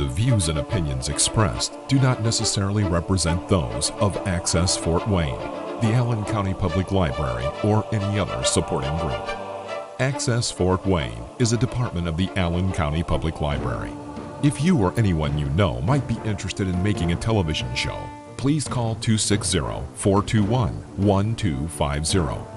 The views and opinions expressed do not necessarily represent those of Access Fort Wayne, the Allen County Public Library, or any other supporting group. Access Fort Wayne is a department of the Allen County Public Library. If you or anyone you know might be interested in making a television show, please call 260-421-1250.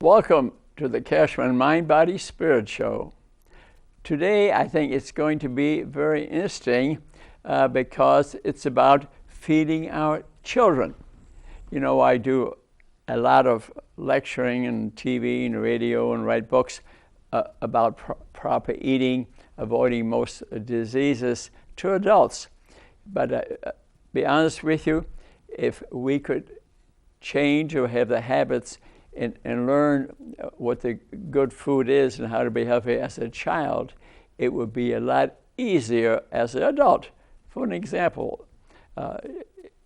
Welcome to the Cashman Mind, Body, Spirit Show. Today I think it's going to be very interesting because it's about feeding our children. You know, I do a lot of lecturing and TV and radio and write books about proper eating, avoiding most diseases to adults. But be honest with you, if we could change or have the habits and learn what the good food is and how to be healthy as a child, it would be a lot easier as an adult. For an example,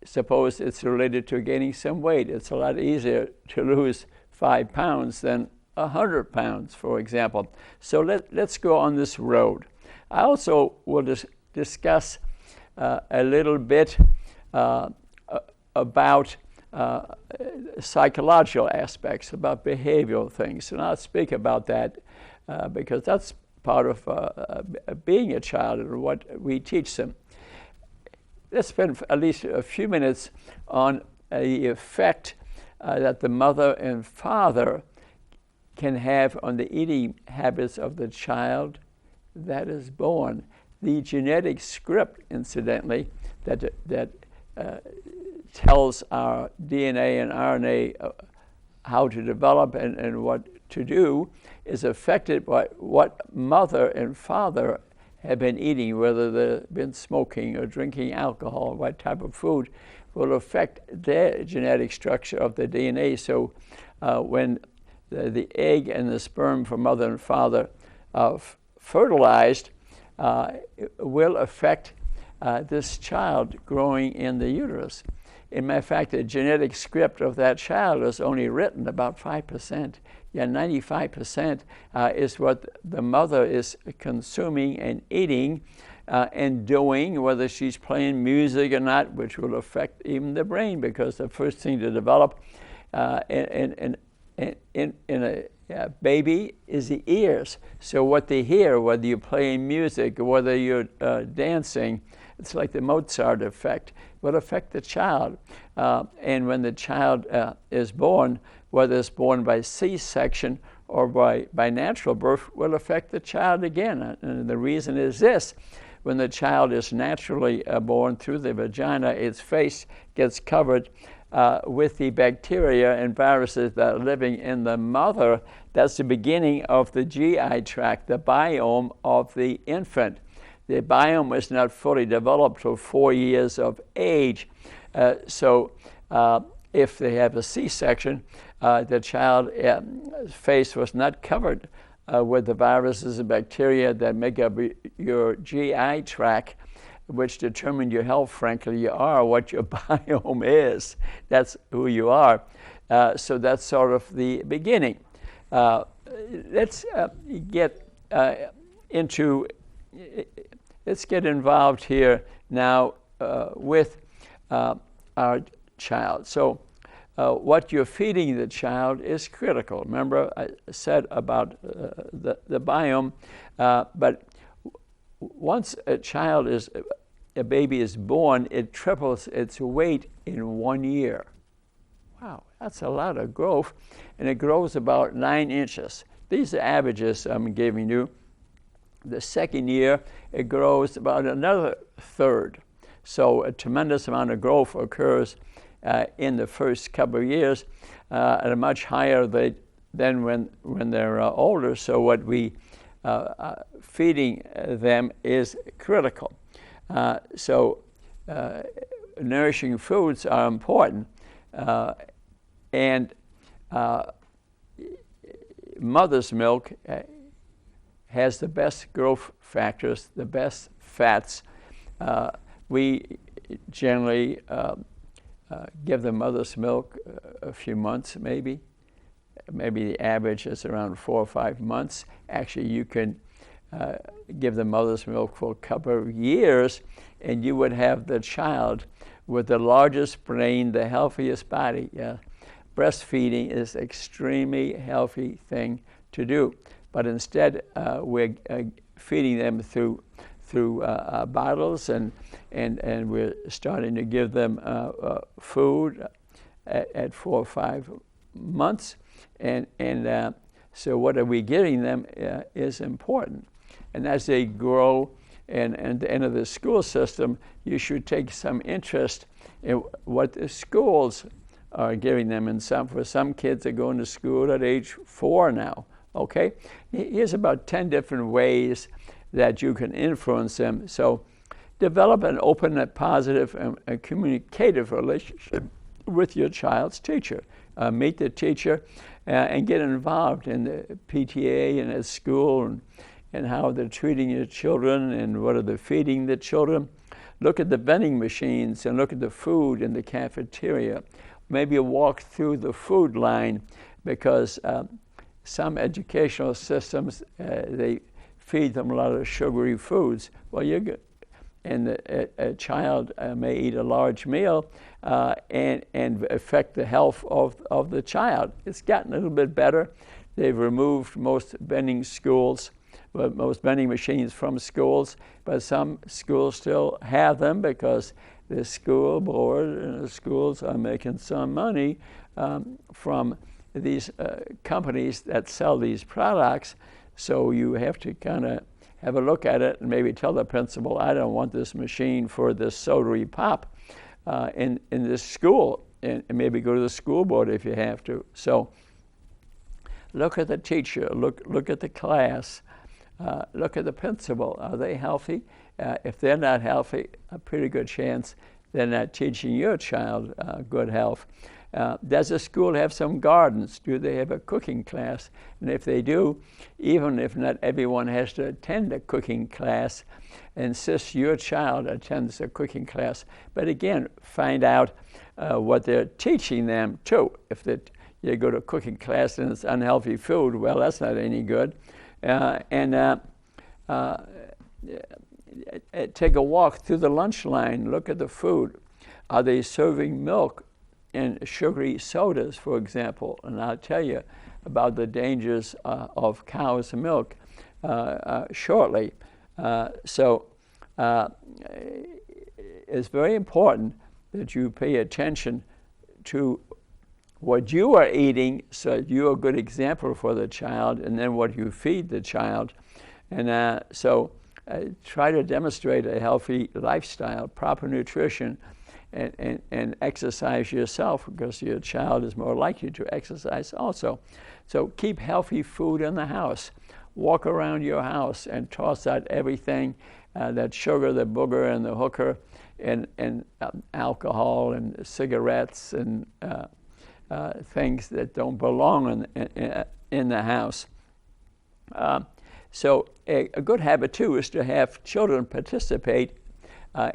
suppose it's related to gaining some weight. It's a lot easier to lose 5 pounds than 100 pounds, for example. So let's go on this road. I also will discuss a little bit about psychological aspects, about behavioral things. And I'll speak about that because that's part of being a child and what we teach them. Let's spend at least a few minutes on the effect that the mother and father can have on the eating habits of the child that is born. The genetic script, incidentally, that tells our DNA and RNA how to develop and what to do is affected by what mother and father have been eating, whether they've been smoking or drinking alcohol, what type of food will affect their genetic structure of the DNA. So when the egg and the sperm from mother and father are fertilized, it will affect this child growing in the uterus. In matter of fact, the genetic script of that child is only written about 5%. Yeah, 95% is what the mother is consuming and eating and doing, whether she's playing music or not, which will affect even the brain, because the first thing to develop in a baby is the ears. So what they hear, whether you're playing music or whether you're dancing, it's like the Mozart effect, will affect the child. And when the child is born, whether it's born by C-section or by natural birth, will affect the child again. And the reason is this: when the child is naturally born through the vagina, its face gets covered with the bacteria and viruses that are living in the mother. That's the beginning of the GI tract, the biome of the infant. The biome is not fully developed till 4 years of age. So if they have a C-section, the child's face was not covered with the viruses and bacteria that make up your GI tract, which determine your health. Frankly, you are what your biome is. That's who you are. So that's sort of the beginning. Let's get involved here now with our child. So what you're feeding the child is critical. Remember, I said about the biome, but once a baby is born, it triples its weight in 1 year. Wow, that's a lot of growth, and it grows about 9 inches. These are averages I'm giving you. The second year, it grows about another third. So a tremendous amount of growth occurs in the first couple of years at a much higher rate than when they're older. So what we feeding them is critical. So nourishing foods are important, and mother's milk has the best growth factors, the best fats. We generally give the mother's milk a few months, maybe the average is around 4 or 5 months. Actually, you can give the mother's milk for a couple of years, and you would have the child with the largest brain, the healthiest body. Yeah. Breastfeeding is extremely healthy thing to do, but instead we're feeding them through bottles, and we're starting to give them food at 4 or 5 months, and so what are we giving them is important. And as they grow and at the end of the school system, you should take some interest in what the schools are giving them. And for some kids are going to school at age 4 now. Okay, here's about 10 different ways that you can influence them. So develop an open and positive and communicative relationship with your child's teacher. Meet the teacher and get involved in the PTA and at school, and how they're treating your children and what are they feeding the children. Look at the vending machines and look at the food in the cafeteria. Maybe walk through the food line, because some educational systems, they feed them a lot of sugary foods. Well, you're good. And a child may eat a large meal and affect the health of the child. It's gotten a little bit better. They've removed most vending machines from schools, but some schools still have them because the school board and the schools are making some money from these companies that sell these products. So you have to kind of have a look at it and maybe tell the principal, I don't want this machine for this soda pop in this school, and maybe go to the school board if you have to. So look at the teacher, look at the class, look at the principal. Are they healthy? If they're not healthy, a pretty good chance they're not teaching your child good health. Does the school have some gardens? Do they have a cooking class? And if they do, even if not everyone has to attend a cooking class, insist your child attends a cooking class. But again, find out what they're teaching them too. If you go to a cooking class and it's unhealthy food, well, that's not any good. Take a walk through the lunch line, look at the food. Are they serving milk and sugary sodas, for example? And I'll tell you about the dangers of cow's milk shortly. So it's very important that you pay attention to what you are eating, so you're a good example for the child, and then what you feed the child. And so try to demonstrate a healthy lifestyle, proper nutrition, and exercise yourself, because your child is more likely to exercise also. So keep healthy food in the house. Walk around your house and toss out everything, that sugar, the booger, and the hooker, and alcohol and cigarettes and things that don't belong in the house. So a good habit too is to have children participate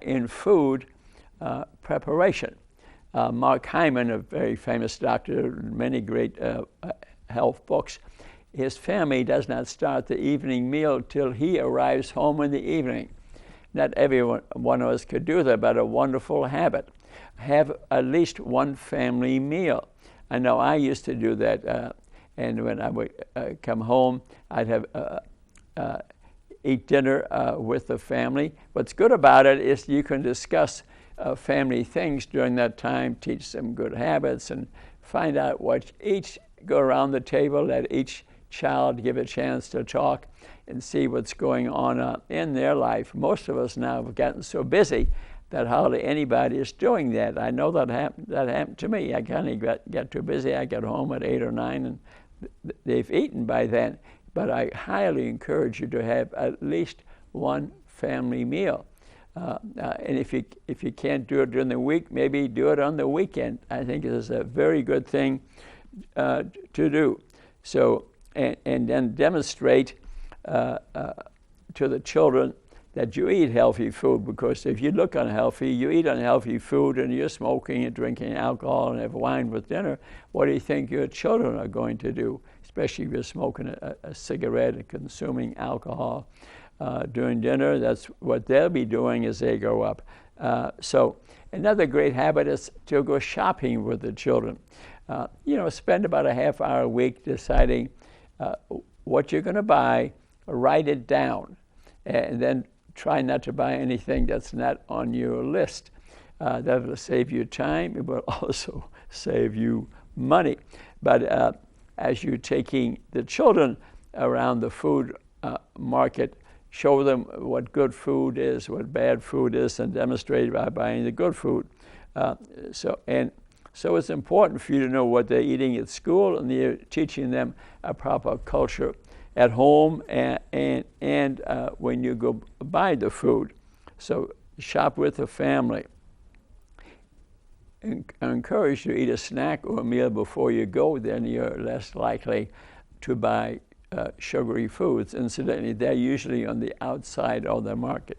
in food preparation. Mark Hyman, a very famous doctor, many great health books, his family does not start the evening meal till he arrives home in the evening. Not every one of us could do that, but a wonderful habit. Have at least one family meal. I know I used to do that, and when I would come home, I'd have eat dinner with the family. What's good about it is you can discuss family things during that time, teach some good habits, and find out what go around the table, let each child give a chance to talk and see what's going on in their life. Most of us now have gotten so busy that hardly anybody is doing that. I know that happened to me. I kind of got too busy. I got home at 8 or 9 and they've eaten by then. But I highly encourage you to have at least one family meal. And if you can't do it during the week, maybe do it on the weekend. I think it is a very good thing to do. So, and then demonstrate to the children that you eat healthy food, because if you look unhealthy, you eat unhealthy food, and you're smoking and drinking alcohol and have wine with dinner, what do you think your children are going to do, especially if you're smoking a cigarette and consuming alcohol during dinner? That's what they'll be doing as they grow up. So another great habit is to go shopping with the children. Spend about a half hour a week deciding what you're going to buy, write it down, and then try not to buy anything that's not on your list. That will save you time. It will also save you money. But as you're taking the children around the food market, show them what good food is, what bad food is, and demonstrate by buying the good food. So it's important for you to know what they're eating at school, and you're teaching them a proper culture at home and when you go buy the food. So shop with the family. I encourage you to eat a snack or a meal before you go, then you're less likely to buy sugary foods. Incidentally, they're usually on the outside of the market,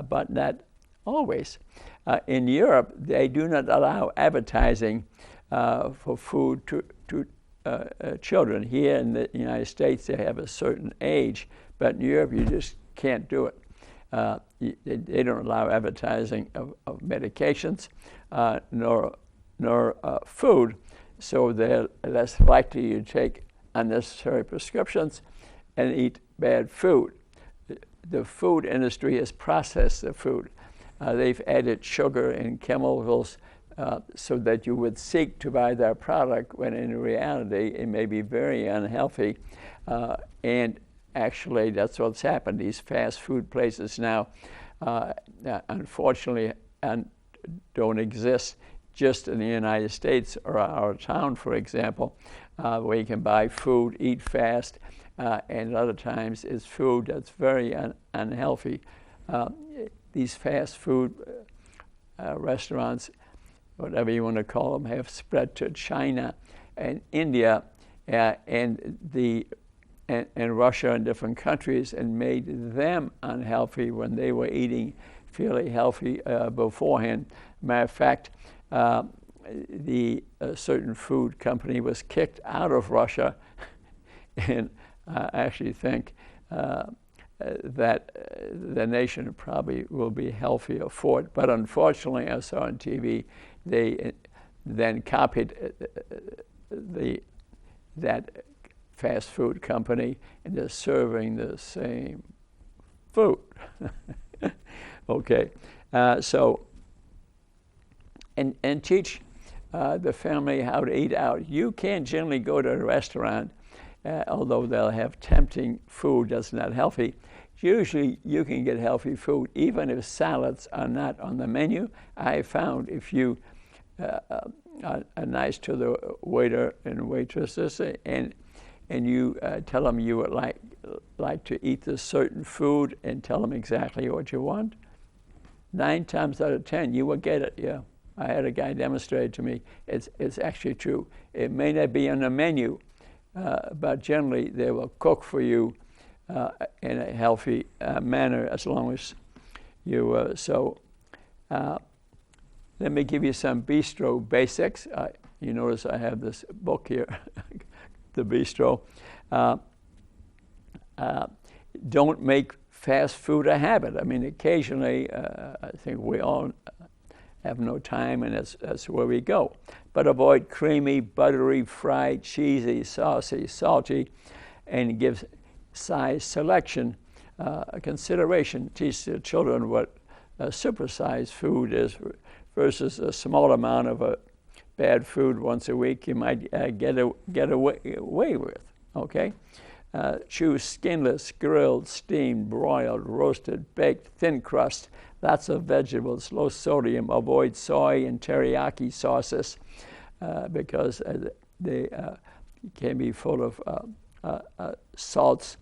but not always. In Europe, they do not allow advertising for food to children. Here in the United States, they have a certain age, but in Europe, you just can't do it. They don't allow advertising of medications nor food, so they're less likely to take unnecessary prescriptions and eat bad food. The food industry has processed the food. They've added sugar and chemicals so that you would seek to buy their product, when in reality it may be very unhealthy. And actually, that's what's happened. These fast food places now, unfortunately, don't exist just in the United States or our town, for example, where you can buy food, eat fast, and other times it's food that's very unhealthy. These fast food restaurants, whatever you want to call them, have spread to China and India and Russia and different countries, and made them unhealthy when they were eating fairly healthy beforehand. Matter of fact, the certain food company was kicked out of Russia, and I actually think that the nation probably will be healthier for it. But unfortunately, I saw on TV, they then copied that fast food company, and they're serving the same food. Okay, so and teach the family how to eat out. You can't generally go to a restaurant, although they'll have tempting food that's not healthy. Usually you can get healthy food even if salads are not on the menu. I found if you are nice to the waiter and waitresses, and you tell them you would like to eat this certain food, and tell them exactly what you want, 9 times out of 10 you will get it. Yeah, I had a guy demonstrate to me. It's actually true. It may not be on the menu, but generally they will cook for you in a healthy manner, as long as you let me give you some bistro basics. You notice I have this book here, The Bistro. Don't make fast food a habit. I mean, occasionally, I think we all have no time, and that's where we go. But avoid creamy, buttery, fried, cheesy, saucy, salty, and give size selection a consideration. Teach the children what supersized food is versus a small amount of bad food once a week you might get away with. Okay, choose skinless, grilled, steamed, broiled, roasted, baked, thin crust, lots of vegetables, low sodium. Avoid soy and teriyaki sauces because they can be full of salts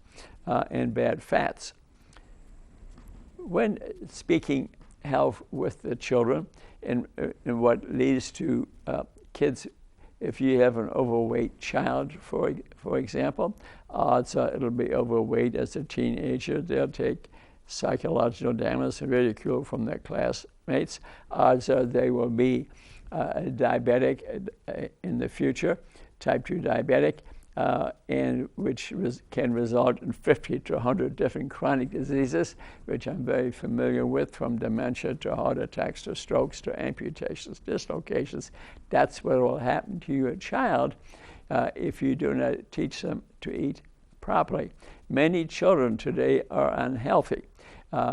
and bad fats. When speaking health with the children and what leads to kids, if you have an overweight child, for example, odds are it'll be overweight as a teenager. They'll take psychological damage and ridicule from their classmates. Odds are they will be diabetic in the future, type 2 diabetic, and which can result in 50 to 100 different chronic diseases, which I'm very familiar with, from dementia to heart attacks to strokes to amputations, dislocations. That's what will happen to your child if you do not teach them to eat properly. Many children today are unhealthy.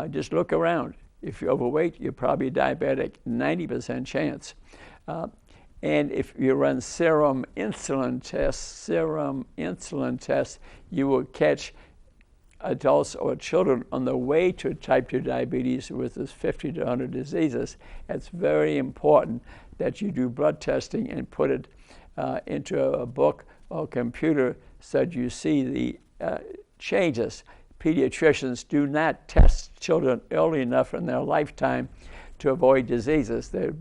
Just look around. If you're overweight, you're probably diabetic, 90% chance. And if you run serum insulin tests, you will catch adults or children on the way to type 2 diabetes with this 50 to 100 diseases. It's very important that you do blood testing and put it into a book or computer so that you see the changes. Pediatricians do not test children early enough in their lifetime to avoid diseases. The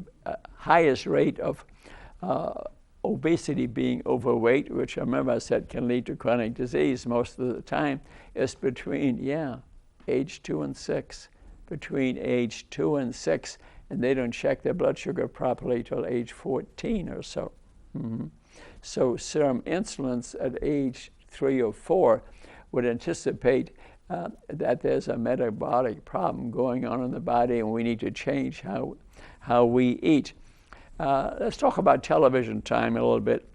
highest rate of obesity, being overweight, which I remember I said can lead to chronic disease most of the time, is between age 2 and 6. Between age 2 and 6, and they don't check their blood sugar properly till age 14 or so. So serum insulins at age 3 or 4 would anticipate that there's a metabolic problem going on in the body, and we need to change how we eat. Let's talk about television time a little bit.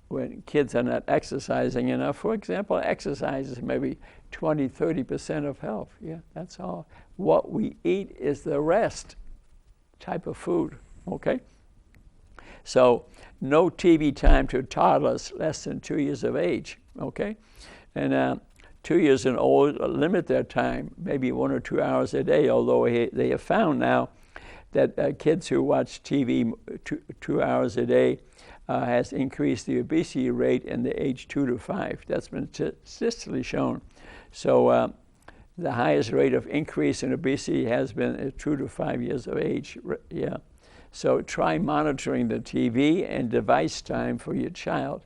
When kids are not exercising enough, for example, exercise is maybe 20, 30% of health. Yeah, that's all. What we eat is the rest type of food, okay? So no TV time to toddlers less than 2 years of age, okay? And 2 years and old, limit their time, maybe 1 or 2 hours a day, although they have found now that kids who watch TV 2 hours a day has increased the obesity rate in the age 2 to 5. That's been statistically shown. So the highest rate of increase in obesity has been at 2 to 5 years of age. Yeah. So try monitoring the TV and device time for your child.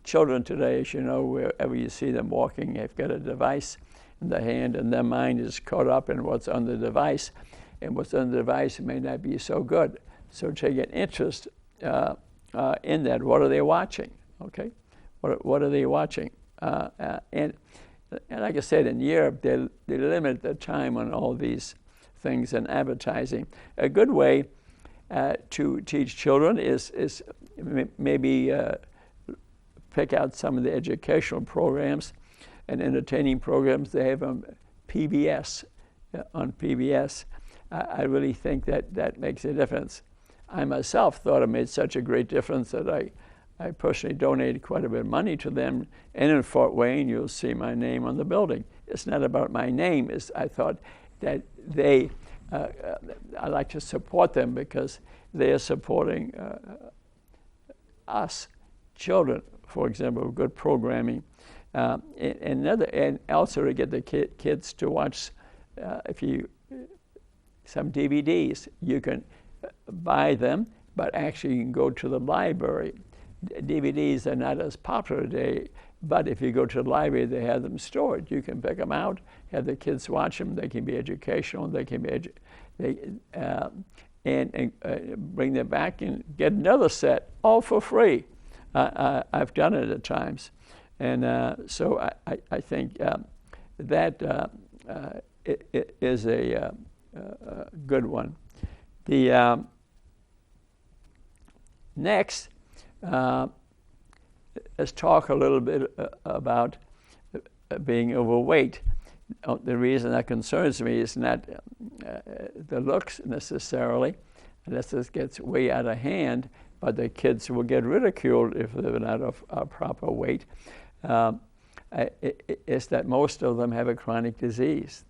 Children today, as you know, wherever you see them walking, they've got a device in their hand, and their mind is caught up in what's on the device. And what's on the device may not be so good. So take an interest in that. What are they watching? Okay, what are they watching? And like I said, in Europe, they limit the time on all these things in advertising. A good way to teach children is maybe pick out some of the educational programs and entertaining programs they have on PBS. I really think that makes a difference. I myself thought it made such a great difference that I personally donated quite a bit of money to them. And in Fort Wayne, you'll see my name on the building. It's not about my name. I thought that I like to support them because they are supporting us, children, for example, good programming. And also to get the kids to watch, some DVDs. You can buy them, but actually you can go to the library. DVDs are not as popular today, but if you go to the library, they have them stored. You can pick them out, have the kids watch them. They can be educational. They can be and bring them back and get another set, all for free. I've done it at times, and so I think that it is a good one. The next, let's talk a little bit about being overweight. The reason that concerns me is not the looks necessarily, unless this gets way out of hand, but the kids will get ridiculed if they're not of proper weight. It's that most of them have a chronic disease.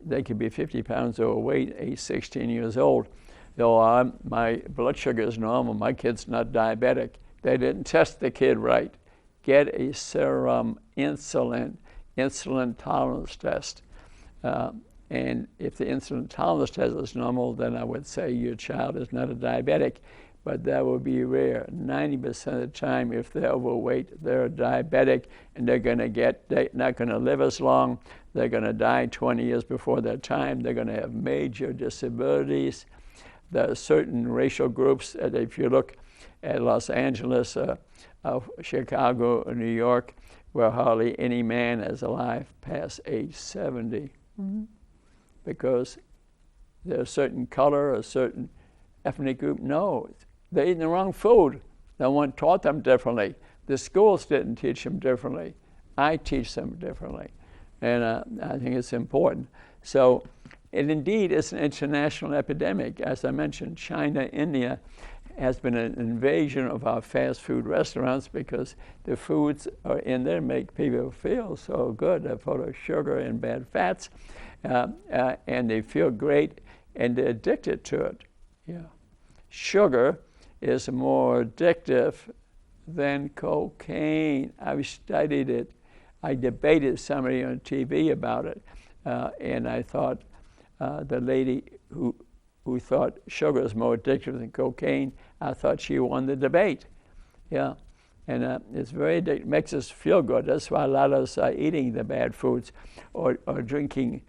They could be 50 pounds overweight, age 16 years old. though my blood sugar is normal, my kid's not diabetic. They didn't test the kid right. Get a serum insulin tolerance test. And if the insulin tolerance test is normal, then I would say your child is not a diabetic, but that would be rare. 90% of the time, if they're overweight, they're diabetic, and they're not going to live as long. They're going to die 20 years before their time. They're going to have major disabilities. There are certain racial groups, if you look at Los Angeles, Chicago, or New York, where hardly any man is alive past age 70. Mm-hmm. Because they're a certain color, a certain ethnic group. No, they're eating the wrong food. No one taught them differently. The schools didn't teach them differently. I teach them differently. And I think it's important. So, and indeed, it's an international epidemic. As I mentioned, China, India has been an invasion of our fast food restaurants because the foods are in there make people feel so good. They're full of sugar and bad fats. And they feel great, and they're addicted to it. Yeah, sugar is more addictive than cocaine. I've studied it. I debated somebody on TV about it, and I thought the lady who thought sugar is more addictive than cocaine, I thought she won the debate. Yeah, and it's very addictive. Makes us feel good. That's why a lot of us are eating the bad foods or drinking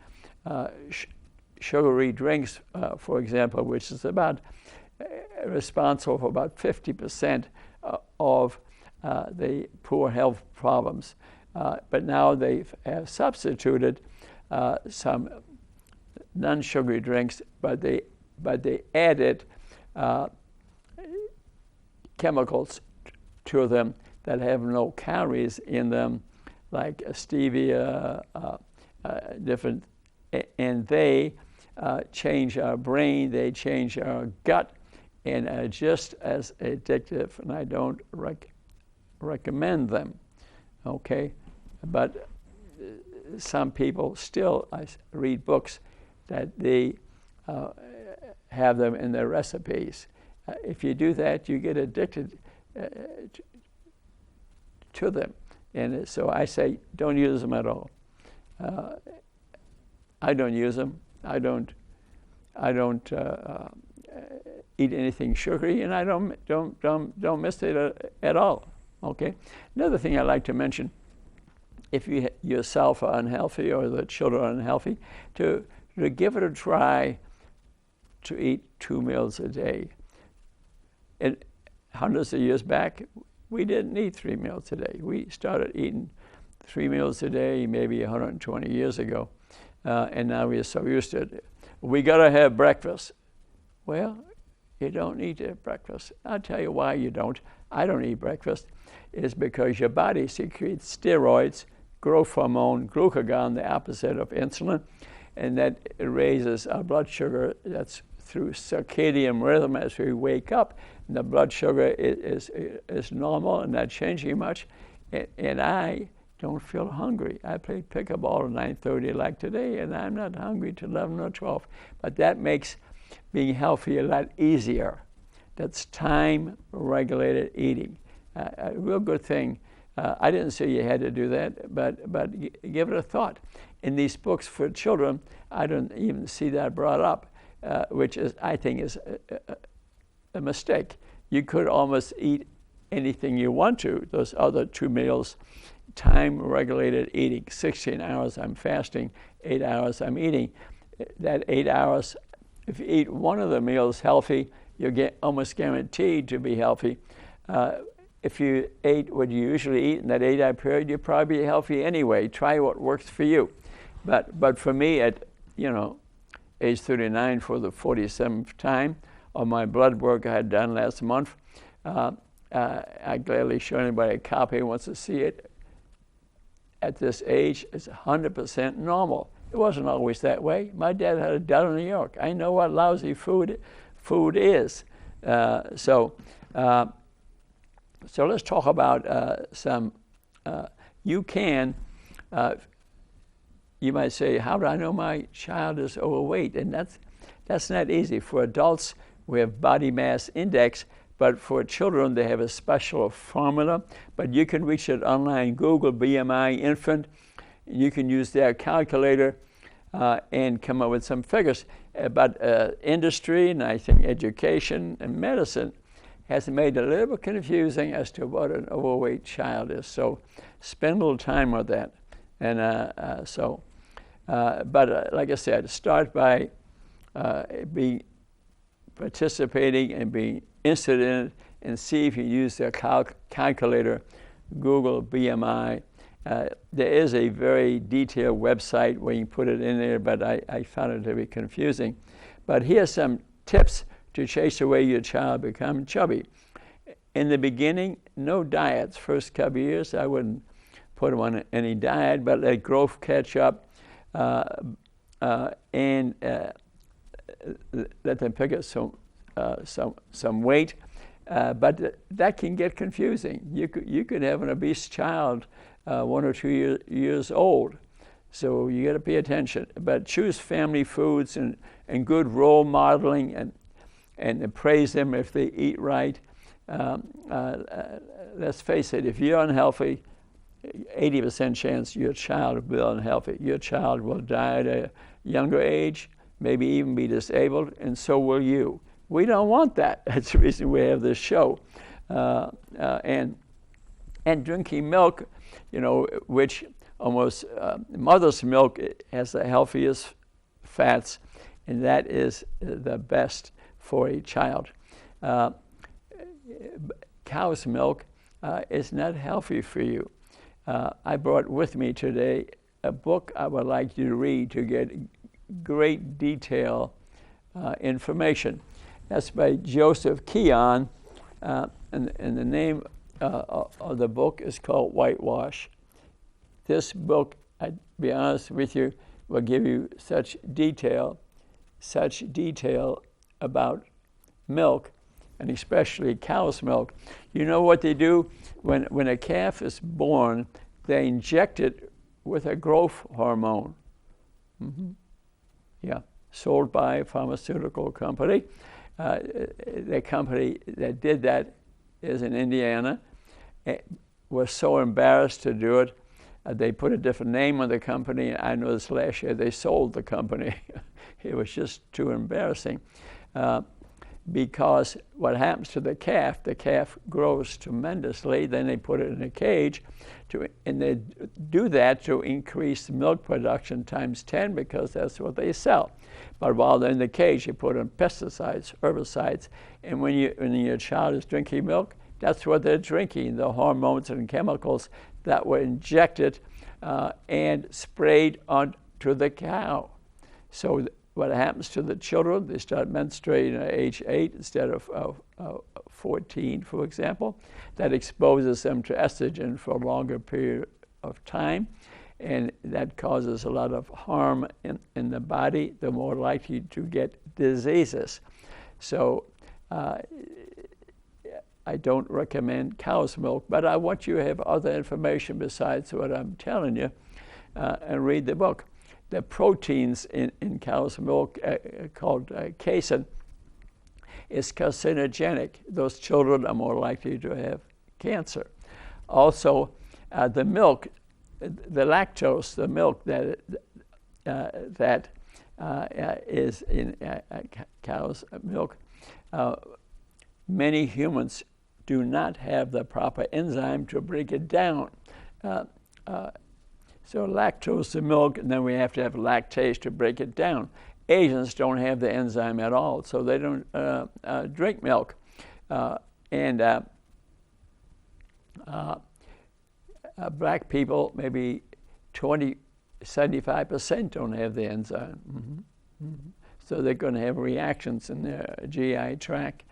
sugary drinks, for example, which is about responsible for about 50% of the poor health problems. But now they have substituted some non-sugary drinks, but they added chemicals to them that have no calories in them, like stevia, different. And they change our brain, they change our gut, and are just as addictive, and I don't recommend them, okay? But some people still, I read books that they have them in their recipes. If you do that, you get addicted to them. And so I say, don't use them at all. I don't use them. I don't eat anything sugary, and I don't miss it at all. Okay. Another thing I like to mention: if you yourself are unhealthy or the children are unhealthy, to give it a try to eat 2 meals a day. And hundreds of years back, we didn't eat 3 meals a day. We started eating 3 meals a day maybe 120 years ago. And now we're so used to it. We got to have breakfast. Well, you don't need to have breakfast. I'll tell you why you don't. I don't eat breakfast. It's because your body secretes steroids, growth hormone, glucagon, the opposite of insulin, and that raises our blood sugar. That's through circadian rhythm as we wake up. And the blood sugar is normal and not changing much. And I don't feel hungry. I played pickleball at 9:30 like today, and I'm not hungry till 11 or 12. But that makes being healthy a lot easier. That's time-regulated eating. A real good thing. I didn't say you had to do that, but give it a thought. In these books for children, I don't even see that brought up, which is, I think, is a mistake. You could almost eat anything you want to. Those other 2 meals, time-regulated eating. 16 hours I'm fasting, 8 hours I'm eating. That 8 hours, if you eat one of the meals healthy, you'll get almost guaranteed to be healthy. If you ate what you usually eat in that 8-hour period, you'll probably be healthy anyway. Try what works for you. But for me, at age 39 for the 47th time, on my blood work I had done last month, I gladly show anybody a copy who wants to see it. At this age, it's 100% normal. It wasn't always that way. My dad had a daughter in New York. I know what lousy food is. So let's talk about some. You might say, how do I know my child is overweight? And that's not easy. For adults, We have body mass index, but for children they have a special formula. But you can reach it online. Google BMI infant. You can use their calculator and come up with some figures. But industry, and I think education and medicine, has made it a little bit confusing as to what an overweight child is. So spend a little time with that. And but like I said, start by being participating and being interested in it, and see if you use their calculator. Google BMI. There is a very detailed website where you can put it in there, but I found it to be confusing. But here's some tips to chase away your child becoming chubby. In the beginning, no diets. First couple of years, I wouldn't put them on any diet, but let growth catch up and let them pick up some weight. But that can get confusing. You could have an obese child 1 or 2 years old. So you got to pay attention. But choose family foods and good role modeling and praise them if they eat right. Let's face it, if you're unhealthy, 80% chance your child will be unhealthy. Your child will die at a younger age, maybe even be disabled, and so will you. We don't want that. That's the reason we have this show. And drinking milk, which almost mother's milk has the healthiest fats, and that is the best for a child. Cow's milk is not healthy for you. I brought with me today a book I would like you to read to get great detail information. That's by Joseph Keon, and the name of the book is called Whitewash. This book, I'd be honest with you, will give you such detail about milk, and especially cow's milk. You know what they do? When a calf is born, they inject it with a growth hormone. Mm-hmm. Yeah, sold by a pharmaceutical company. The company that did that is in Indiana. It was so embarrassed to do it. They put a different name on the company. I noticed last year they sold the company. It was just too embarrassing. Because what happens to the calf grows tremendously. Then they put it in a cage, and they do that to increase milk production times 10 because that's what they sell. But while they're in the cage, you put in pesticides, herbicides, and when your child is drinking milk, that's what they're drinking, the hormones and chemicals that were injected and sprayed onto the cow. So what happens to the children? They start menstruating at age 8 instead of 14, for example. That exposes them to estrogen for a longer period of time, and that causes a lot of harm in the body. They're more likely to get diseases. So I don't recommend cow's milk, but I want you to have other information besides what I'm telling you, and read the book. The proteins in cow's milk called casein is carcinogenic. Those children are more likely to have cancer. Also, the milk, the lactose, the milk that is in cow's milk, many humans do not have the proper enzyme to break it down. So lactose in milk, and then we have to have lactase to break it down. Asians don't have the enzyme at all, so they don't drink milk. Black people, maybe 75% don't have the enzyme. Mm-hmm. Mm-hmm. So they're going to have reactions in their GI tract.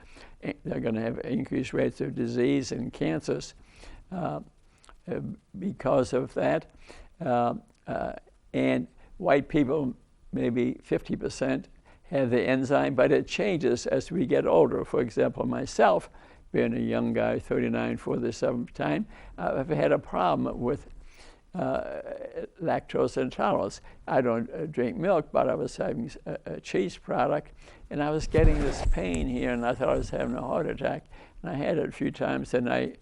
They're going to have increased rates of disease and cancers because of that. And white people, maybe 50% have the enzyme, but it changes as we get older. For example, myself, being a young guy, 39 for the 7th time, I've had a problem with lactose intolerance. I don't drink milk, but I was having a cheese product, and I was getting this pain here, and I thought I was having a heart attack. And I had it a few times, and I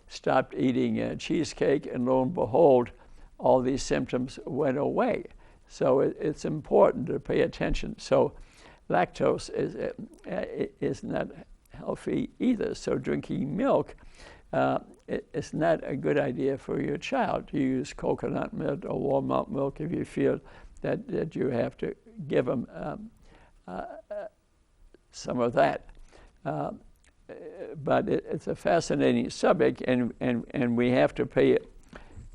stopped eating cheesecake, and lo and behold, all these symptoms went away. So it's important to pay attention. So lactose is not healthy either. So drinking milk it's not a good idea for your child to use coconut milk or walnut milk if you feel that you have to give them some of that. But it's a fascinating subject, and we have to pay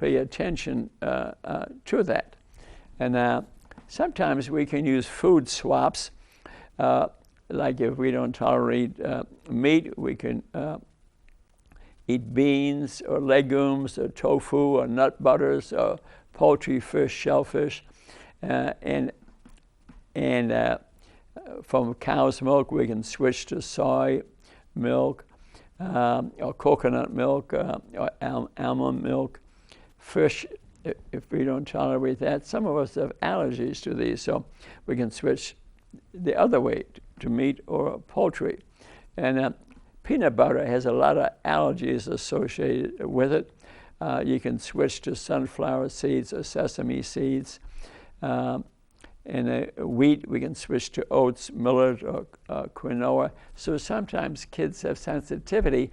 attention to that. And sometimes we can use food swaps. Like if we don't tolerate meat, we can eat beans or legumes or tofu or nut butters or poultry, fish, shellfish. And from cow's milk, we can switch to soy milk or coconut milk or almond milk. Fish, if we don't tolerate that. Some of us have allergies to these, so we can switch the other way to meat or poultry. And peanut butter has a lot of allergies associated with it. You can switch to sunflower seeds or sesame seeds. And wheat, we can switch to oats, millet, or quinoa. So sometimes kids have sensitivity,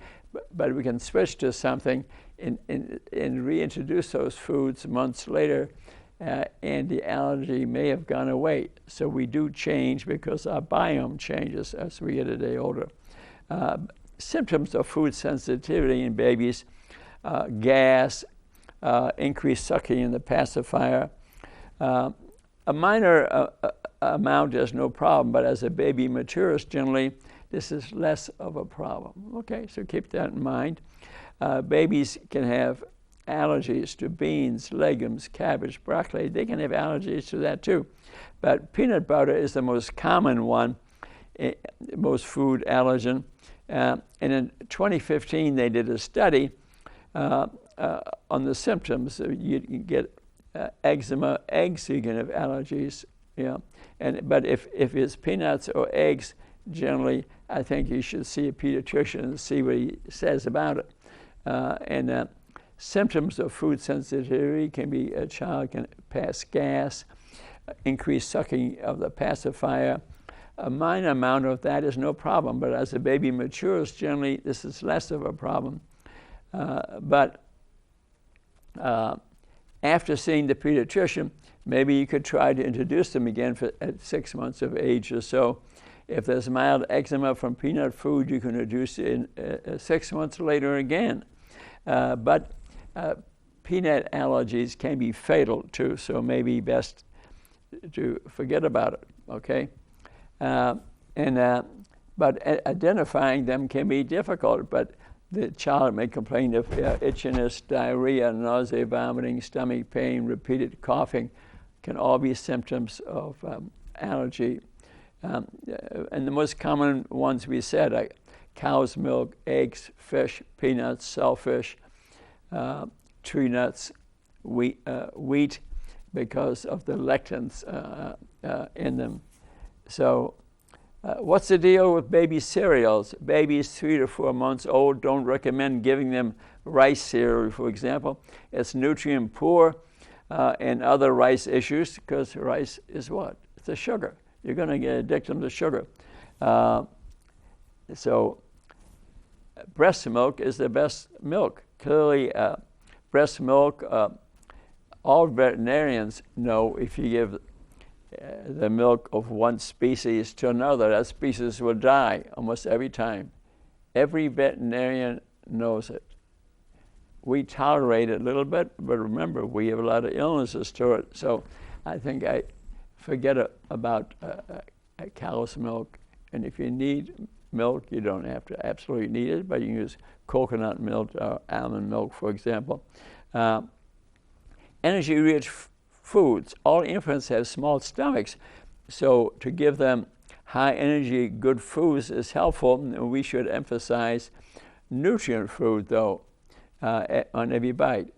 but we can switch to something and reintroduce those foods months later, and the allergy may have gone away. So we do change because our biome changes as we get a day older. Symptoms of food sensitivity in babies: gas, increased sucking in the pacifier. A minor amount is no problem, but as a baby matures, generally, this is less of a problem. Okay, so keep that in mind. Babies can have allergies to beans, legumes, cabbage, broccoli. They can have allergies to that too. But peanut butter is the most common one, most food allergen. And in 2015, they did a study on the symptoms. You can get eczema, eggs, you can have allergies. But if it's peanuts or eggs, generally, I think you should see a pediatrician and see what he says about it. Symptoms of food sensitivity can be a child can pass gas, increased sucking of the pacifier. A minor amount of that is no problem, but as the baby matures, generally this is less of a problem. But after seeing the pediatrician, maybe you could try to introduce them again at 6 months of age or so. If there's mild eczema from peanut food, you can introduce it 6 months later again. But peanut allergies can be fatal too, so maybe best to forget about it, okay? But identifying them can be difficult, but the child may complain of itchiness, diarrhea, nausea, vomiting, stomach pain, repeated coughing, can all be symptoms of allergy. And the most common ones we said are cow's milk, eggs, fish, peanuts, shellfish, tree nuts, wheat, because of the lectins in them. So what's the deal with baby cereals? Babies 3 to 4 months old, don't recommend giving them rice cereal, for example. It's nutrient poor and other rice issues, because rice is what? It's a sugar. You're going to get addicted to sugar. So breast milk is the best milk. Clearly, breast milk, all veterinarians know if you give the milk of one species to another, that species will die almost every time. Every veterinarian knows it. We tolerate it a little bit, but remember, we have a lot of illnesses to it. So I think I forget about cow's milk. And if you need milk, you don't have to absolutely need it, but you can use coconut milk or almond milk, for example. Energy-rich foods. All infants have small stomachs, so to give them high energy, good foods is helpful. We should emphasize nutrient food, though, on every bite.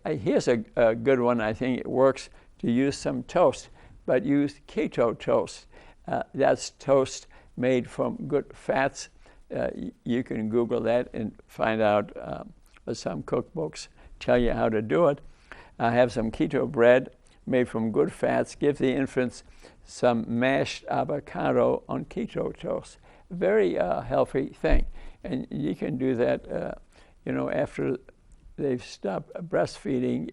Here's a good one. I think it works to use some toast, but use keto toast. That's toast made from good fats. You can Google that and find out. Some cookbooks tell you how to do it. I have some keto bread made from good fats. Give the infants some mashed avocado on keto toast. Very healthy thing, and you can do that. After they've stopped breastfeeding,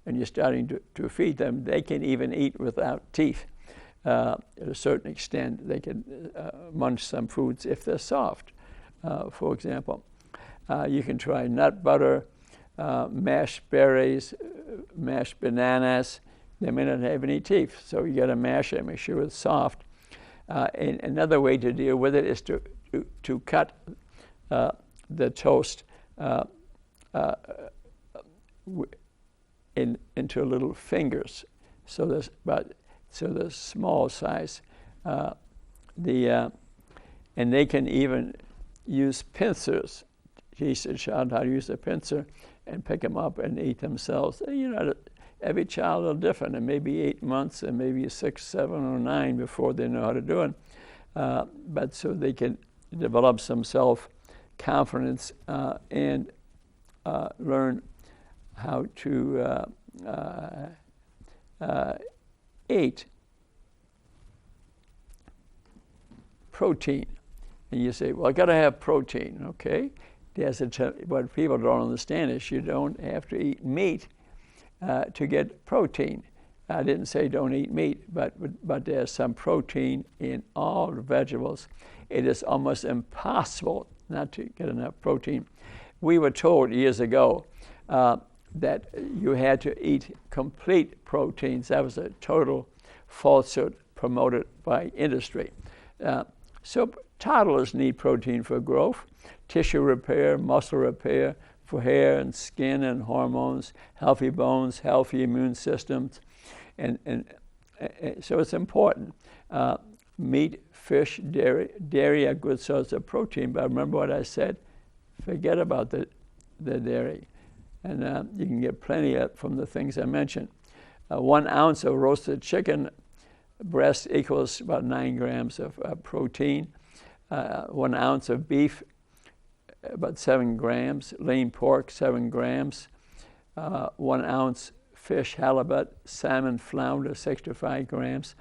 and you're starting to feed them, they can even eat without teeth. At a certain extent, they can munch some foods if they're soft, for example. You can try nut butter, mashed berries, mashed bananas. They may not have any teeth, so you got to mash it, make sure it's soft. And another way to deal with it is to cut the toast into little fingers, so the small size. And they can even use pincers. Teach the child how to use a pincer and pick them up and eat themselves. Every child is different. It may be 8 months, and maybe 6, 7, or 9 before they know how to do it. But so they can develop some self-confidence and learn how to eat protein. And you say, well, I got to have protein, okay? What people don't understand is you don't have to eat meat to get protein. I didn't say don't eat meat, but there's some protein in all the vegetables. It is almost impossible not to get enough protein. We were told years ago that you had to eat complete proteins. That was a total falsehood promoted by industry. So toddlers need protein for growth, tissue repair, muscle repair, for hair and skin and hormones, healthy bones, healthy immune systems, and so it's important. Meat, fish, dairy are good sources of protein, but remember what I said, forget about the dairy. And you can get plenty from the things I mentioned. 1 ounce of roasted chicken breast equals about 9 grams of protein. 1 ounce of beef, about 7 grams. Lean pork, 7 grams. 1 ounce fish, halibut, salmon, flounder, 65 grams.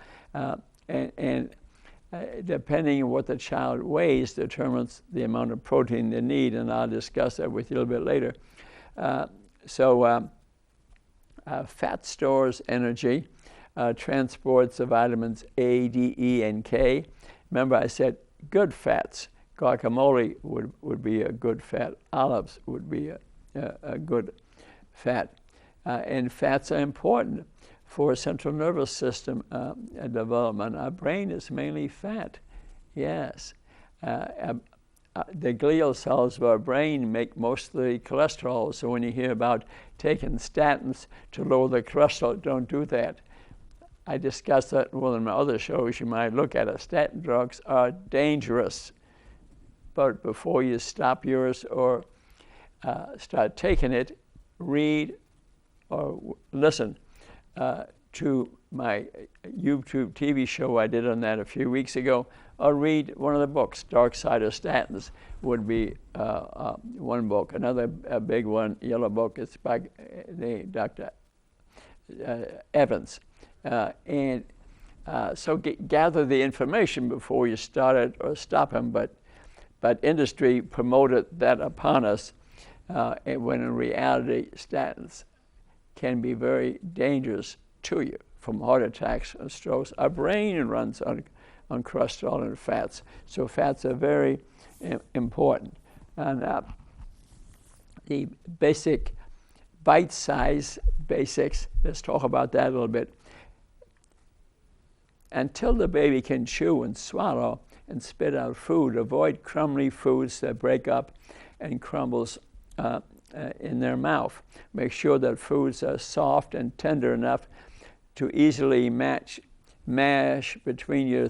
And depending on what the child weighs determines the amount of protein they need, and I'll discuss that with you a little bit later. Fat stores energy, transports the vitamins A, D, E, and K. Remember I said good fats. Guacamole would be a good fat. Olives would be a good fat. And fats are important for central nervous system development. Our brain is mainly fat, yes. The glial cells of our brain make most of the cholesterol, so when you hear about taking statins to lower the cholesterol, don't do that. I discussed that in one of my other shows. You might look at it. Statin drugs are dangerous. But before you stop yours or start taking it, read or listen to my YouTube TV show I did on that a few weeks ago, or read one of the books. Dark Side of Statins would be one book. Another big one, yellow book, is by Dr. Evans. So gather the information before you start it or stop him, but industry promoted that upon us, and when in reality statins can be very dangerous to you, from heart attacks and strokes. Our brain runs on cholesterol and fats, so fats are very important. And the basic bite-size basics, let's talk about that a little bit. Until the baby can chew and swallow and spit out food, avoid crumbly foods that break up and crumbles in their mouth. Make sure that foods are soft and tender enough to easily mash between your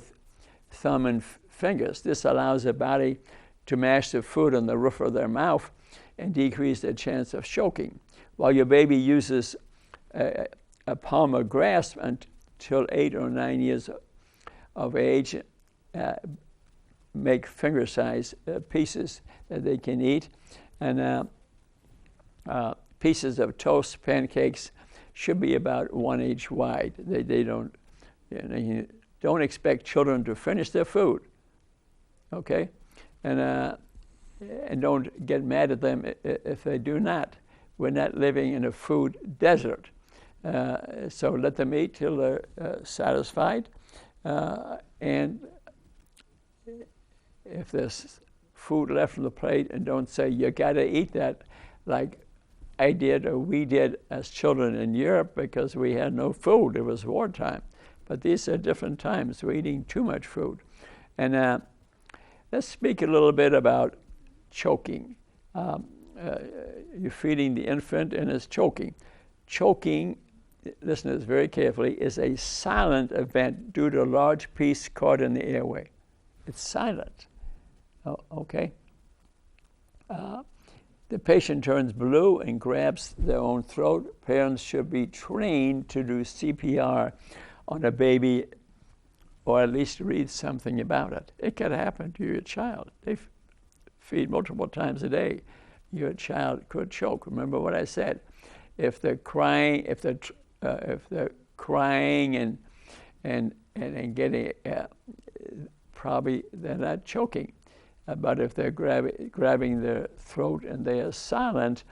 thumb and fingers. This allows the body to mash the food on the roof of their mouth and decrease their chance of choking. While your baby uses a palm of grass until 8 or 9 years of age, make finger-sized pieces that they can eat. And pieces of toast, pancakes, should be about 1 inch wide. They don't, you don't expect children to finish their food, okay? And don't get mad at them if they do not. We're not living in a food desert. So let them eat till they're satisfied. And if there's food left on the plate, and don't say, you gotta eat that, like I did or we did as children in Europe, because we had no food. It was wartime. But these are different times. We're eating too much food. And let's speak a little bit about choking. You're feeding the infant and it's choking. Choking, listen to this very carefully, is a silent event due to a large piece caught in the airway. It's silent. Oh, okay? The patient turns blue and grabs their own throat. Parents should be trained to do CPR on a baby, or at least read something about it. It could happen to your child. They feed multiple times a day. Your child could choke. Remember what I said. If they're crying, if they're crying and getting, probably they're not choking. But if they're grabbing their throat and they are silent,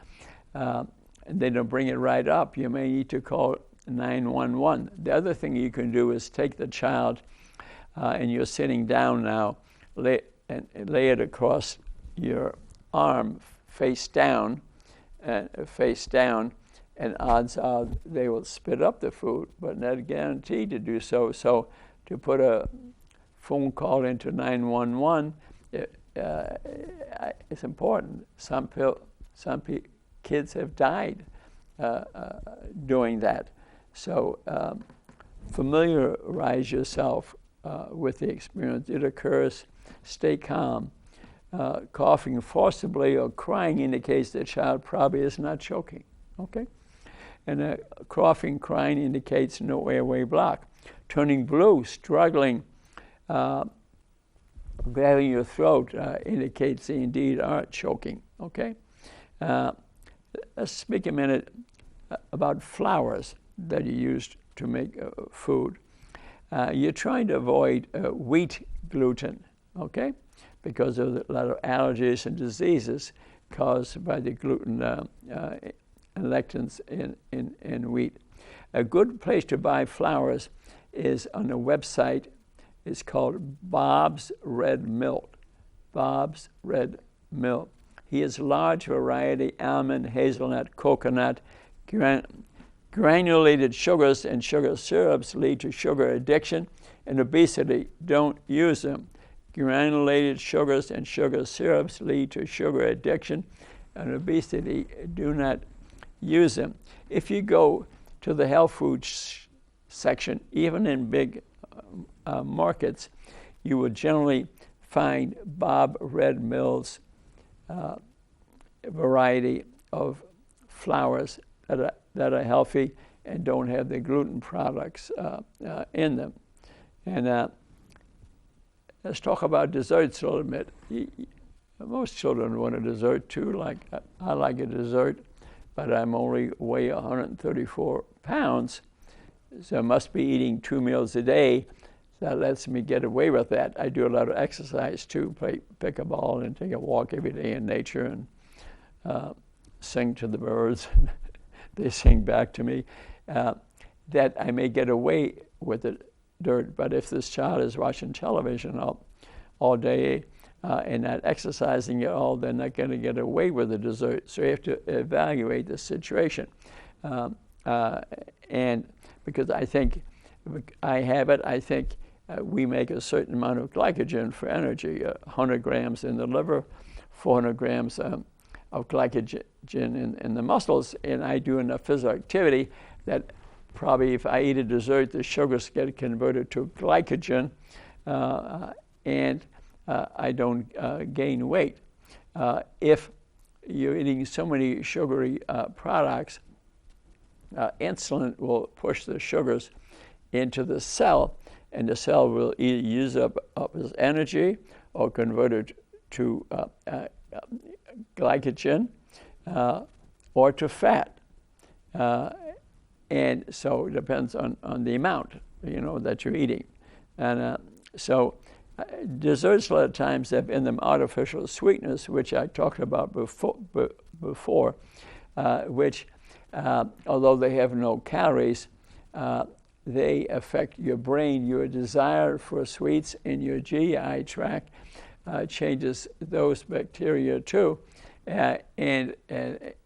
and they don't bring it right up, you may need to call 911. The other thing you can do is take the child, and you're sitting down now, lay it across your arm, face down, and odds are they will spit up the food, but not guaranteed to do so. So to put a phone call into 911, it's important. Some kids have died doing that. So familiarize yourself with the experience. It occurs. Stay calm. Coughing forcibly or crying indicates the child probably is not choking. Okay? And coughing, crying indicates no airway block. Turning blue, struggling, grabbing your throat indicates they indeed are choking. Okay? Let's speak a minute about flours that you use to make food. You're trying to avoid wheat gluten, okay? Because of a lot of allergies and diseases caused by the gluten and lectins in wheat. A good place to buy flours is on a website. It's called Bob's Red Mill. Bob's Red Mill. He has large variety: almond, hazelnut, coconut. Granulated sugars and sugar syrups lead to sugar addiction and obesity. Don't use them. Granulated sugars and sugar syrups lead to sugar addiction and obesity. Do not use them. If you go to the health food section, even in big markets, you will generally find Bob Red Mill's variety of flours that are healthy and don't have the gluten products in them. And let's talk about desserts a little bit. Most children want a dessert too. Like I like a dessert, but I'm only weigh 134 pounds, so I must be eating 2 meals a day. That lets me get away with that. I do a lot of exercise too, play pickleball and take a walk every day in nature and sing to the birds. They sing back to me. That I may get away with the dirt, but if this child is watching television all day and not exercising at all, they're not going to get away with the dessert. So you have to evaluate the situation. And because I think I have it, I think we make a certain amount of glycogen for energy, 100 grams in the liver, 400 grams of glycogen in the muscles, and I do enough physical activity that probably if I eat a dessert, the sugars get converted to glycogen, and I don't gain weight. If you're eating so many sugary products, insulin will push the sugars into the cell, and the cell will either use up as energy or convert it to glycogen or to fat. And so it depends on the amount, that you're eating. And so desserts a lot of times have in them artificial sweeteners, which I talked about before, which, although they have no calories, they affect your brain. Your desire for sweets in your GI tract changes those bacteria too. And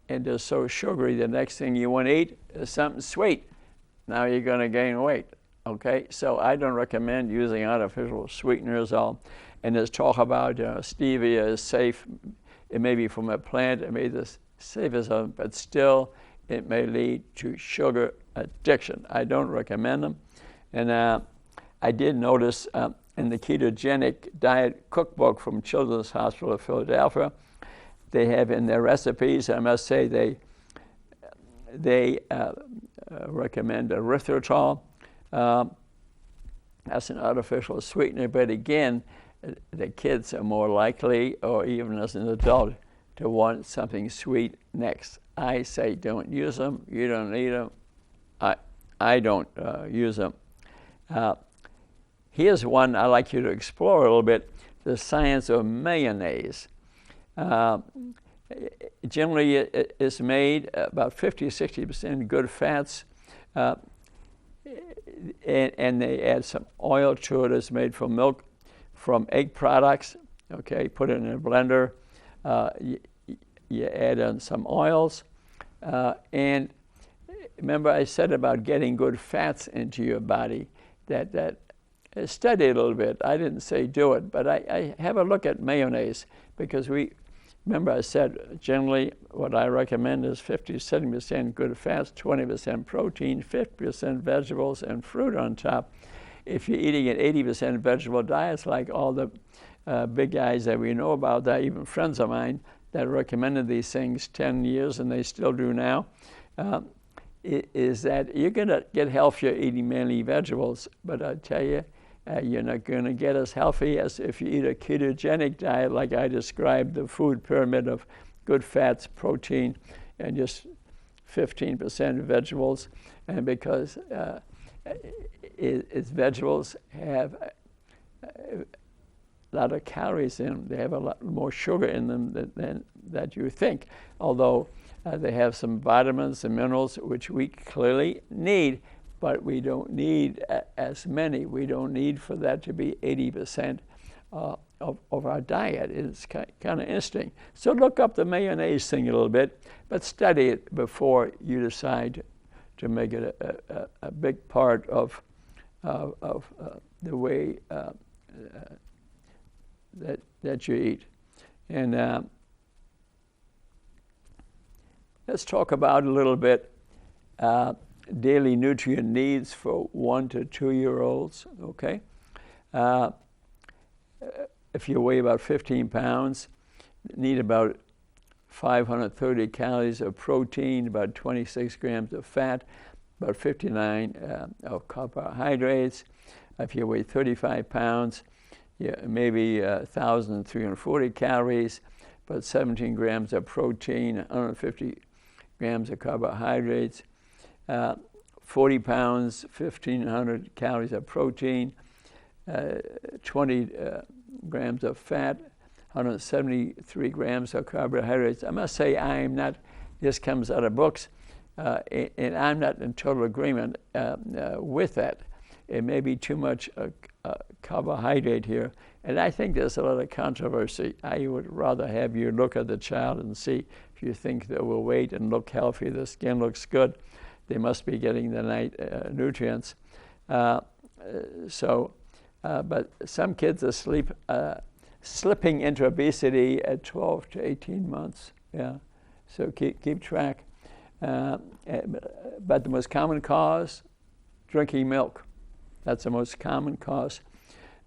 they're so sugary, the next thing you want to eat is something sweet. Now you're going to gain weight. Okay, so I don't recommend using artificial sweeteners. And there's talk about stevia is safe. It may be from a plant, it may be the safest of them, but still it may lead to sugar addiction. I don't recommend them. And I did notice in the ketogenic diet cookbook from Children's Hospital of Philadelphia, they have in their recipes, I must say, they recommend erythritol. That's an artificial sweetener, but again, the kids are more likely, or even as an adult, to want something sweet next. I say don't use them. You don't need them. I don't use them. Here's one I'd like you to explore a little bit, the science of mayonnaise. Generally, it's made about 50-60% good fats, and they add some oil to it. It's made from milk, from egg products. Okay, put it in a blender. You add in some oils, and remember I said about getting good fats into your body. That study it a little bit. I didn't say do it, but I have a look at mayonnaise, because remember I said generally what I recommend is 50-70% good fats, 20% protein, 50% vegetables, and fruit on top. If you're eating an 80% vegetable diet, like all the big guys that we know about, that even friends of mine that recommended these things 10 years and they still do now, is that you're going to get healthier eating mainly vegetables, but I tell you, you're not going to get as healthy as if you eat a ketogenic diet like I described, the food pyramid of good fats, protein, and just 15% vegetables. And because its vegetables have a lot of calories in them, they have a lot more sugar in them than that you think, although they have some vitamins and minerals which we clearly need, but we don't need as many. We don't need for that to be 80% of our diet. It's kind of interesting. So look up the mayonnaise thing a little bit, but study it before you decide to make it a big part of the way that you eat. And let's talk about a little bit daily nutrient needs for 1 to 2 year olds. Okay, if you weigh about 15 pounds, need about 530 calories of protein, about 26 grams of fat, about 59 of carbohydrates. If you weigh 35 pounds, maybe 1,340 calories, about 17 grams of protein, 150 grams of carbohydrates, 40 pounds, 1,500 calories of protein, 20 grams of fat, 173 grams of carbohydrates. I must say this comes out of books, and I'm not in total agreement with that. It may be too much carbohydrate here, and I think there's a lot of controversy. I would rather have you look at the child and see if you think they will weight and look healthy, the skin looks good, they must be getting the right nutrients. But some kids are slipping into obesity at 12 to 18 months. Yeah, so keep track. But the most common cause, drinking milk. That's the most common cause.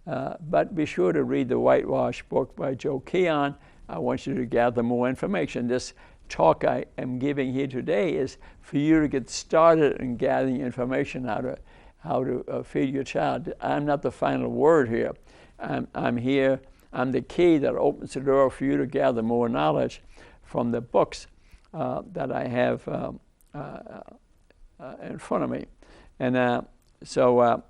But be sure to read the Whitewash book by Joe Keon. I want you to gather more information. This talk I am giving here today is for you to get started in gathering information how to feed your child. I'm not the final word here. I'm here. I'm the key that opens the door for you to gather more knowledge from the books that I have in front of me. And so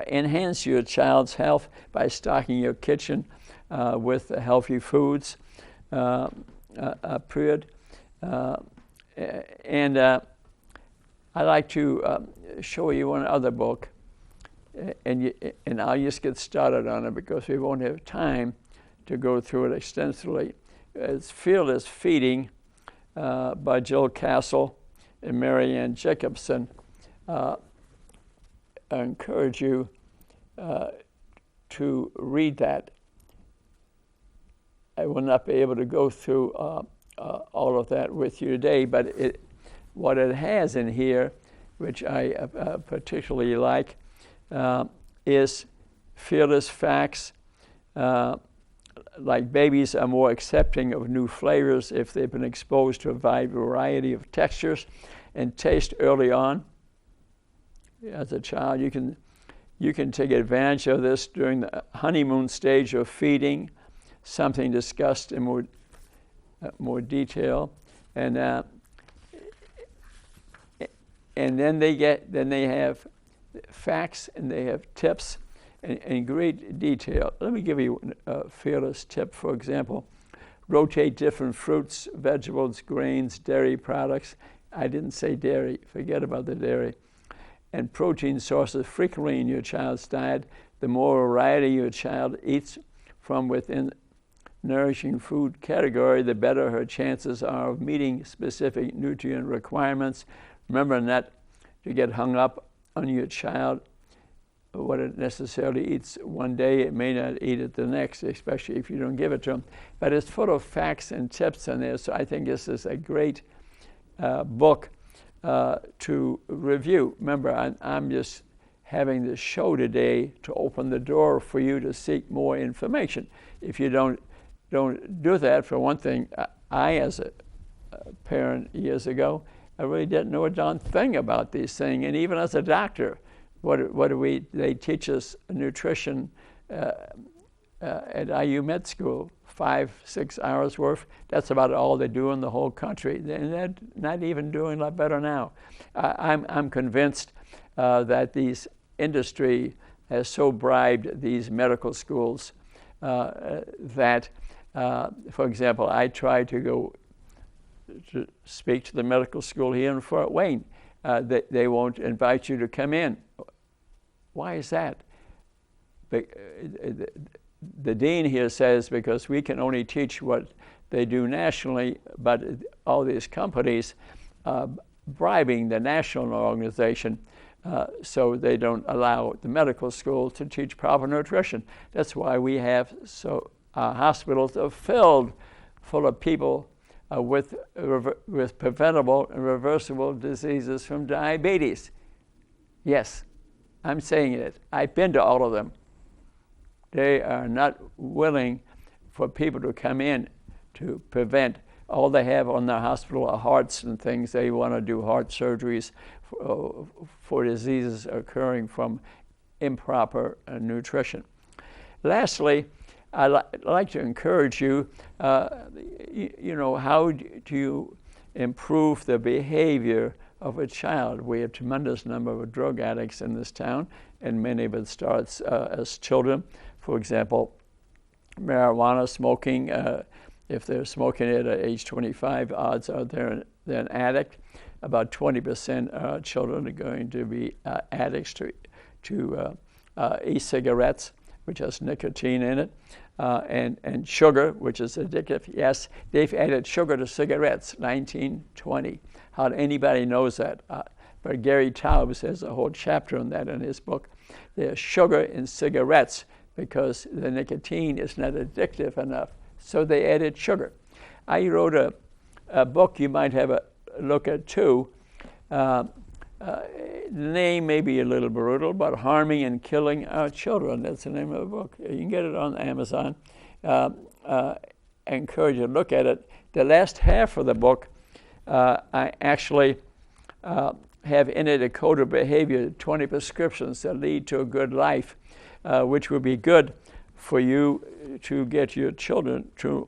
enhance your child's health by stocking your kitchen with healthy foods. Period. And I'd like to show you one other book, and I'll just get started on it because we won't have time to go through it extensively. It's Fearless Feeding by Jill Castle and Marianne Jacobson. I encourage you to read that. I will not be able to go through all of that with you today, but what it has in here, which I particularly like, is fearless facts. Like babies are more accepting of new flavors if they've been exposed to a wide variety of textures and taste early on. As a child, you can take advantage of this during the honeymoon stage of feeding, something discussed in more detail, and then they have facts and they have tips in great detail. Let me give you a fearless tip. For example, rotate different fruits, vegetables, grains, dairy products. I didn't say dairy. Forget about the dairy. And protein sources frequently in your child's diet. The more variety your child eats from within nourishing food category, the better her chances are of meeting specific nutrient requirements. Remember not to get hung up on your child, what it necessarily eats one day, it may not eat it the next, especially if you don't give it to them. But it's full of facts and tips in there, so I think this is a great book to review. Remember, I'm just having this show today to open the door for you to seek more information. If you don't do that, for one thing, I as a parent years ago, I really didn't know a darn thing about these things. And even as a doctor, they teach us nutrition at IU Med School, 5-6 hours worth. That's about all they do in the whole country. They're not even doing a lot better now. I'm convinced that these industry has so bribed these medical schools that, for example, I tried to go to speak to the medical school here in Fort Wayne. They won't invite you to come in. Why is that? The dean here says because we can only teach what they do nationally, but all these companies bribing the national organization so they don't allow the medical school to teach proper nutrition. That's why we have hospitals are filled full of people with preventable and reversible diseases from diabetes. Yes, I'm saying it. I've been to all of them. They are not willing for people to come in to prevent. All they have on their hospital are hearts and things. They want to do heart surgeries for diseases occurring from improper nutrition. Lastly, I'd like to encourage you, how do you improve the behavior of a child? We have a tremendous number of drug addicts in this town, and many of it starts as children. For example, marijuana smoking, if they're smoking it at age 25, odds are they're an addict. About 20% of children are going to be addicts to e-cigarettes, which has nicotine in it. And sugar, which is addictive. Yes, they've added sugar to cigarettes, 1920. How anybody knows that? But Gary Taubes has a whole chapter on that in his book. There's sugar in cigarettes because the nicotine is not addictive enough, so they added sugar. I wrote a book you might have a look at too, the name may be a little brutal, but Harming and Killing Our Children. That's the name of the book. You can get it on Amazon. I encourage you to look at it. The last half of the book, I actually have in it a code of behavior, 20 prescriptions that lead to a good life, which would be good for you to get your children to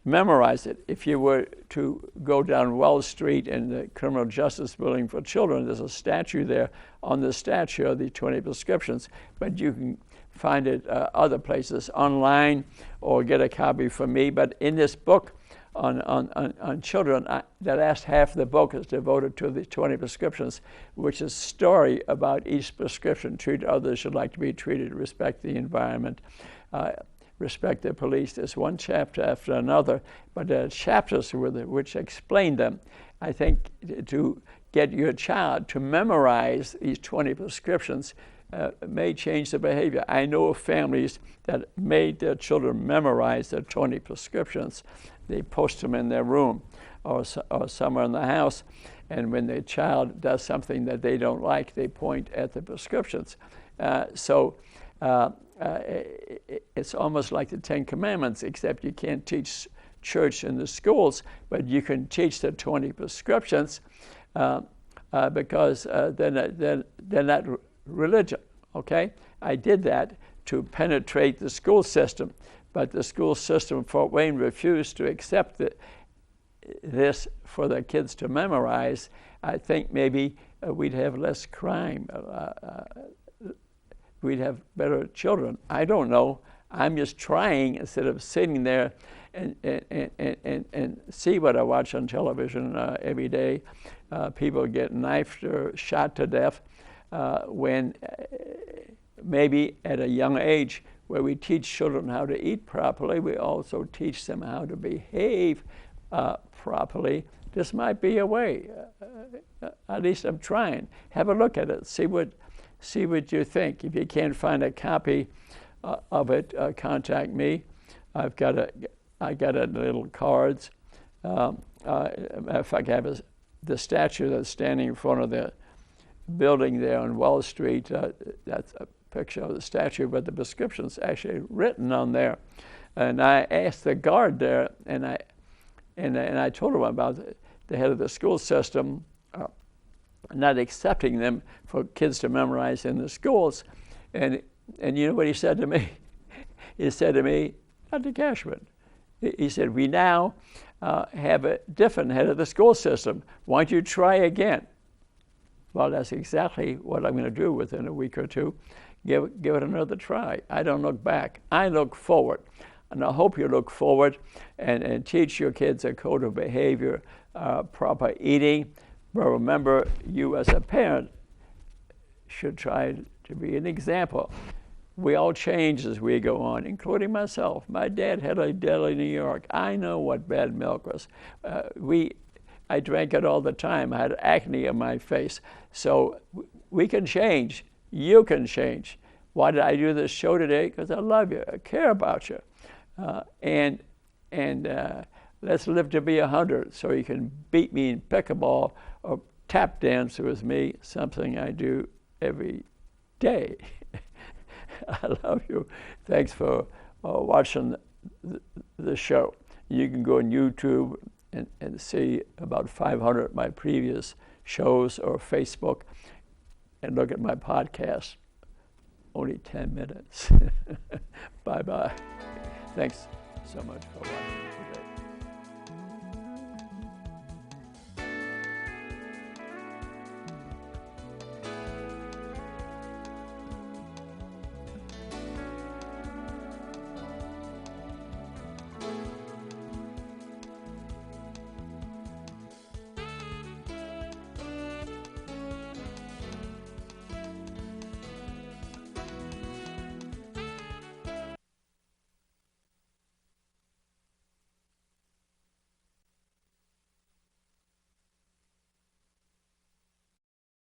memorize it. If you were to go down Wells Street in the Criminal Justice Building for Children, there's a statue there. On the statue are the 20 prescriptions, but you can find it other places online or get a copy from me. But in this book on children, the last half of the book is devoted to the 20 prescriptions, which is a story about each prescription. Treat others should like to be treated, respect the environment, respect the police. There's one chapter after another, but there are chapters with it which explain them. I think to get your child to memorize these 20 prescriptions may change the behavior. I know of families that made their children memorize their 20 prescriptions. They post them in their room or somewhere in the house, and when their child does something that they don't like, they point at the prescriptions. It's almost like the Ten Commandments, except you can't teach church in the schools, but you can teach the 20 prescriptions because they're not religion, okay? I did that to penetrate the school system, but the school system in Fort Wayne refused to accept this for the kids to memorize. I think maybe we'd have less crime. We'd have better children. I don't know. I'm just trying instead of sitting there and see what I watch on television every day. People get knifed or shot to death when maybe at a young age where we teach children how to eat properly, we also teach them how to behave properly. This might be a way. At least I'm trying. Have a look at it. See what you think. If you can't find a copy of it, contact me. I got it in little cards. If I have the statue that's standing in front of the building there on Wall Street, that's a picture of the statue, but the prescription's actually written on there. And I asked the guard there, and I told him about the head of the school system not accepting them for kids to memorize in the schools. And you know what he said to me? He said to me, Dr. Cashman, he said, we now have a different head of the school system. Why don't you try again? Well, that's exactly what I'm going to do within a week or two. Give it another try. I don't look back. I look forward. And I hope you look forward and teach your kids a code of behavior, proper eating. But remember, you as a parent should try to be an example. We all change as we go on, including myself. My dad had a deli in New York. I know what bad milk was. I drank it all the time. I had acne on my face. So we can change. You can change. Why did I do this show today? Because I love you. I care about you. And let's live to be 100 so you can beat me in pickleball or tap dance with me, something I do every day. I love you. Thanks for watching the show. You can go on YouTube and see about 500 of my previous shows, or Facebook, and look at my podcast. Only 10 minutes. Bye-bye. Thanks so much for watching.